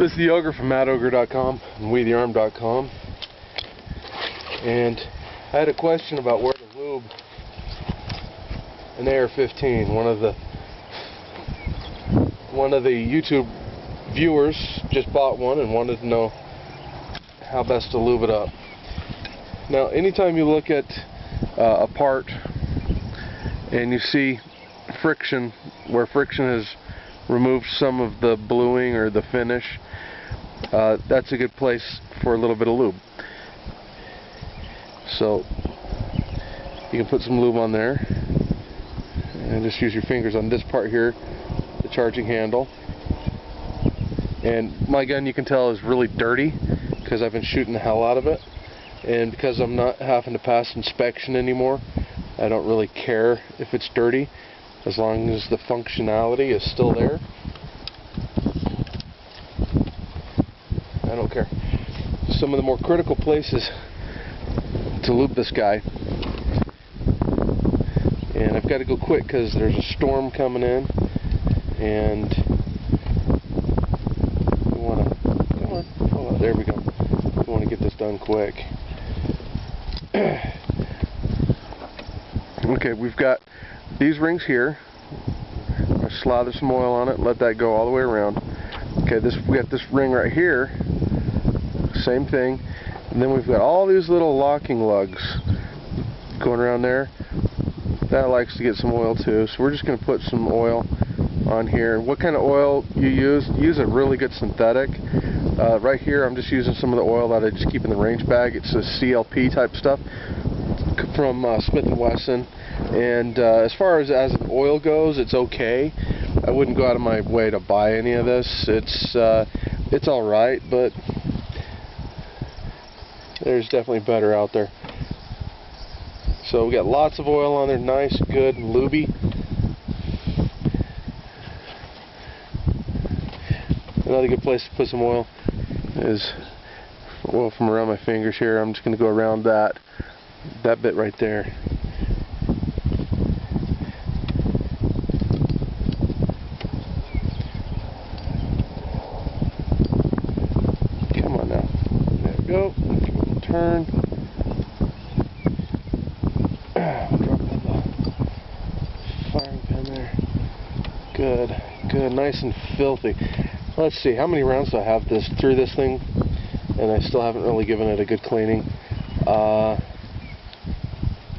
This is the Ogre from MattOgre.com and WeTheArm.com, and I had a question about where to lube an AR-15. One of the YouTube viewers just bought one and wanted to know how best to lube it up. Now, anytime you look at a part and you see friction, where friction has removed some of the bluing or the finish, that's a good place for a little bit of lube. So you can put some lube on there and just use your fingers on this part here, the charging handle. And my gun, you can tell, is really dirty because I've been shooting the hell out of it, and because I'm not having to pass inspection anymore, I don't really care if it's dirty as long as the functionality is still there. I don't care. Some of the more critical places to lube this guy, and I've got to go quick because there's a storm coming in, and we want to, come on, oh, there we go. We want to get this done quick. Okay, we've got these rings here. I slather some oil on it, let that go all the way around. Okay, we got this ring right here, same thing, and then we've got all these little locking lugs going around there. That likes to get some oil too, so we're just going to put some oil on here. What kind of oil you use a really good synthetic. Right here I'm just using some of the oil that I just keep in the range bag. It's a CLP type stuff from Smith & Wesson, and as far as an oil goes, it's okay. I wouldn't go out of my way to buy any of this. It's alright, but there's definitely better out there. So we got lots of oil on there, nice, good, and lubey. Another good place to put some oil is oil from around my fingers here. I'm just going to go around that bit right there. Come on now. There we go. Turn. Drop in the firing pin there. Good, good, nice and filthy. Let's see, how many rounds do I have through this thing, and I still haven't really given it a good cleaning.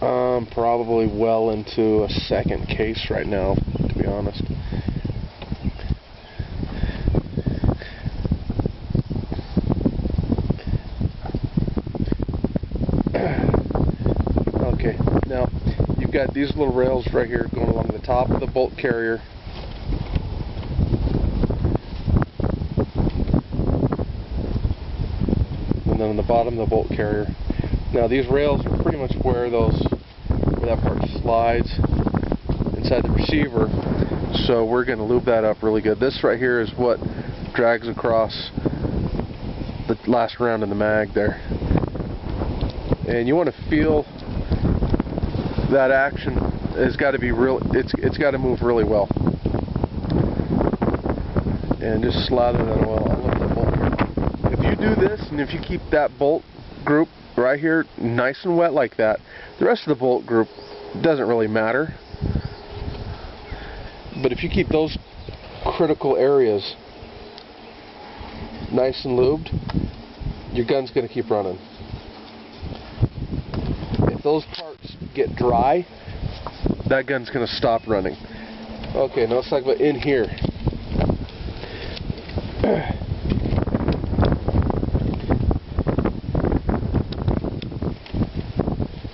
I'm probably well into a second case right now, to be honest. Okay, now you've got these little rails right here going along the top of the bolt carrier. And then on the bottom of the bolt carrier. Now these rails are pretty much where that part slides inside the receiver, so we're going to lube that up really good. This right here is what drags across the last round in the mag there, and you want to feel that action. It's got to be real. It's got to move really well, and just slather that oil all over the bolt here. If you do this, and if you keep that bolt group right here nice and wet like that, the rest of the bolt group doesn't really matter. But if you keep those critical areas nice and lubed, your gun's going to keep running. If those parts get dry, that gun's going to stop running. Okay, now let's talk about in here.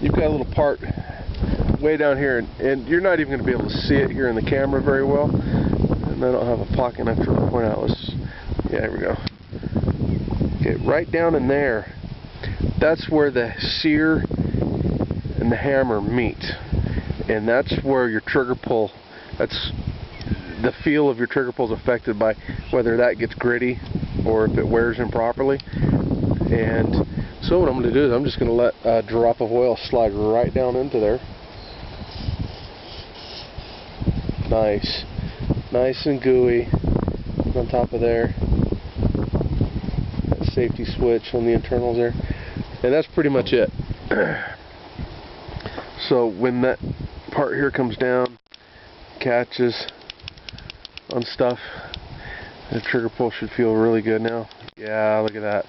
You've got a little part way down here, and you're not even going to be able to see it here in the camera very well. And I don't have a pocket enough to point out. Yeah, here we go. Okay, right down in there, that's where the sear and the hammer meet, and that's where your trigger pull. That's the feel of your trigger pull is affected by whether that gets gritty or if it wears improperly. And so what I'm going to do is I'm just going to let a drop of oil slide right down into there. Nice and gooey on top of there. safety switch on the internals there, and that's pretty much it. So when that part here comes down, catches on stuff, the trigger pull should feel really good now. Yeah, look at that.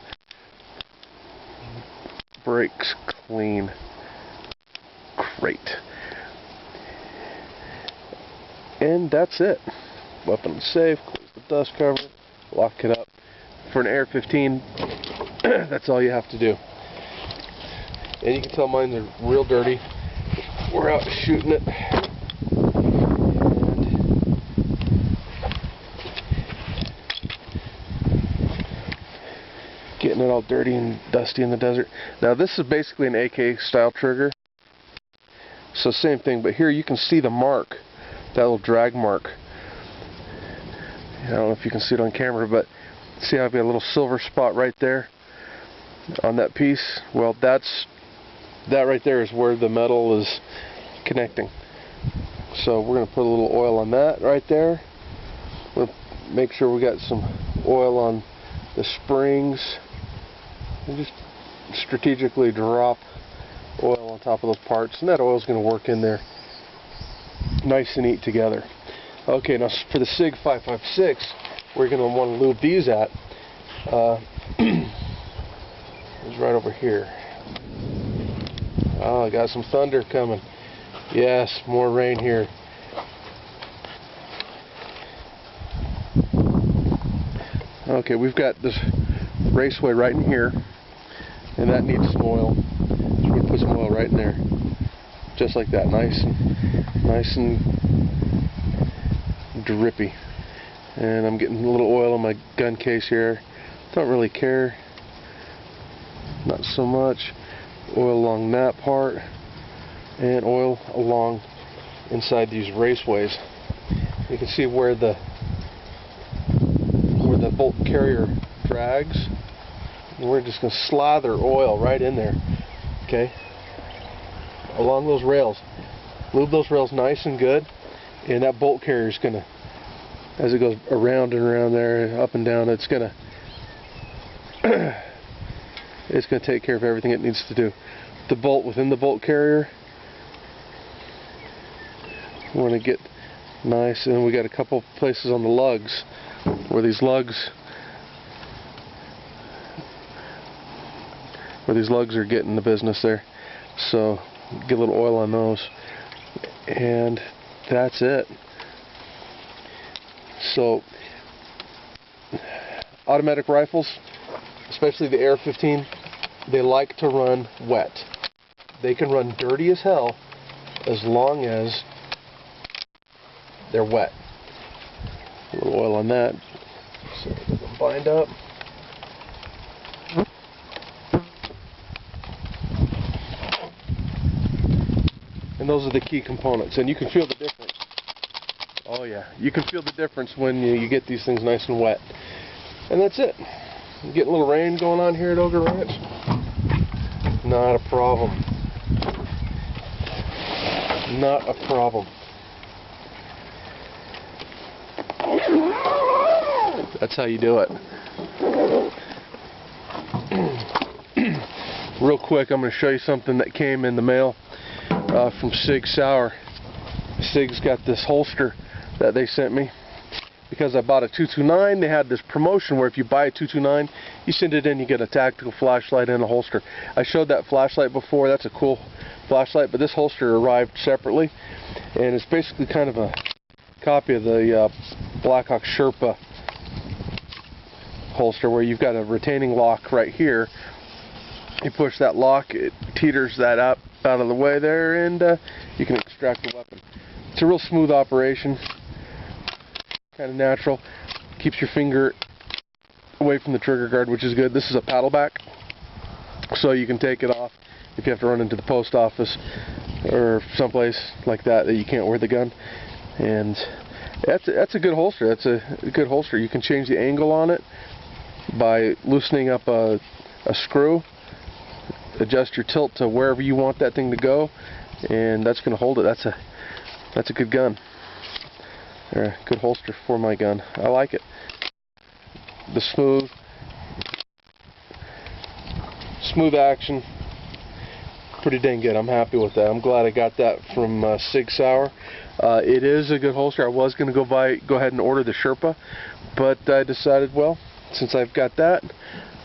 Brakes clean. Great. And that's it. Weapon safe, close the dust cover, lock it up. For an AR-15, that's all you have to do. And you can tell mine are real dirty. We're out shooting it. Getting it all dirty and dusty in the desert. Now this is basically an AK style trigger. So same thing, but here you can see the mark, that little drag mark. I don't know if you can see it on camera, but see how I've got a little silver spot right there on that piece? Well, that right there is where the metal is connecting. So we're going to put a little oil on that right there. We'll make sure we got some oil on the springs. And just strategically drop oil on top of those parts, and that oil is going to work in there nice and neat together. Okay, now for the SIG 556, we're going to want to lube these at. It's right over here. Oh, I got some thunder coming. Yes, more rain here. Okay, we've got this raceway right in here, and that needs some oil. So we're going to put some oil right in there, just like that, nice and drippy. And I'm getting a little oil on my gun case here. Don't really care, not so much. Oil along that part, and oil along inside these raceways. You can see where the bolt carrier drags. And we're just going to slather oil right in there, okay, along those rails. Lube those rails nice and good, and that bolt carrier is going to, as it goes around and around there, up and down, it's going to take care of everything it needs to do. The bolt within the bolt carrier, we want to get nice, and we got a couple places on the lugs where these lugs are getting the business there. So get a little oil on those, and that's it. So automatic rifles, especially the AR-15, they like to run wet. They can run dirty as hell as long as they're wet. A little oil on that so it doesn't bind up. And those are the key components, and you can feel the difference. Oh yeah, you can feel the difference when you get these things nice and wet. And that's it. You get a little rain going on here at Ogre Ranch. Not a problem. Not a problem. That's how you do it. Real quick, I'm going to show you something that came in the mail from Sig Sauer. Sig's got this holster that they sent me because I bought a 229. They had this promotion where if you buy a 229, you send it in, you get a tactical flashlight and a holster. I showed that flashlight before. That's a cool flashlight, but this holster arrived separately, and it's basically kind of a copy of the Blackhawk Sherpa holster, where you've got a retaining lock right here. You push that lock, it teeters that up out of the way there, and you can extract the weapon. It's a real smooth operation, kind of natural, keeps your finger away from the trigger guard, which is good. This is a paddle back, so you can take it off if you have to run into the post office or someplace like that you can't wear the gun. And that's a good holster. That's a good holster. You can change the angle on it by loosening up a screw, adjust your tilt to wherever you want that thing to go, and that's going to hold it. That's a good gun. Or a good holster for my gun. I like it. The smooth, smooth action, pretty dang good. I'm happy with that. I'm glad I got that from Sig Sauer. It is a good holster. I was going to go ahead and order the Sherpa, but I decided, well, since I've got that,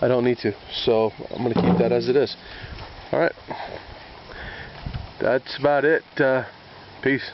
I don't need to. So I'm going to keep that as it is. Alright. That's about it. Peace.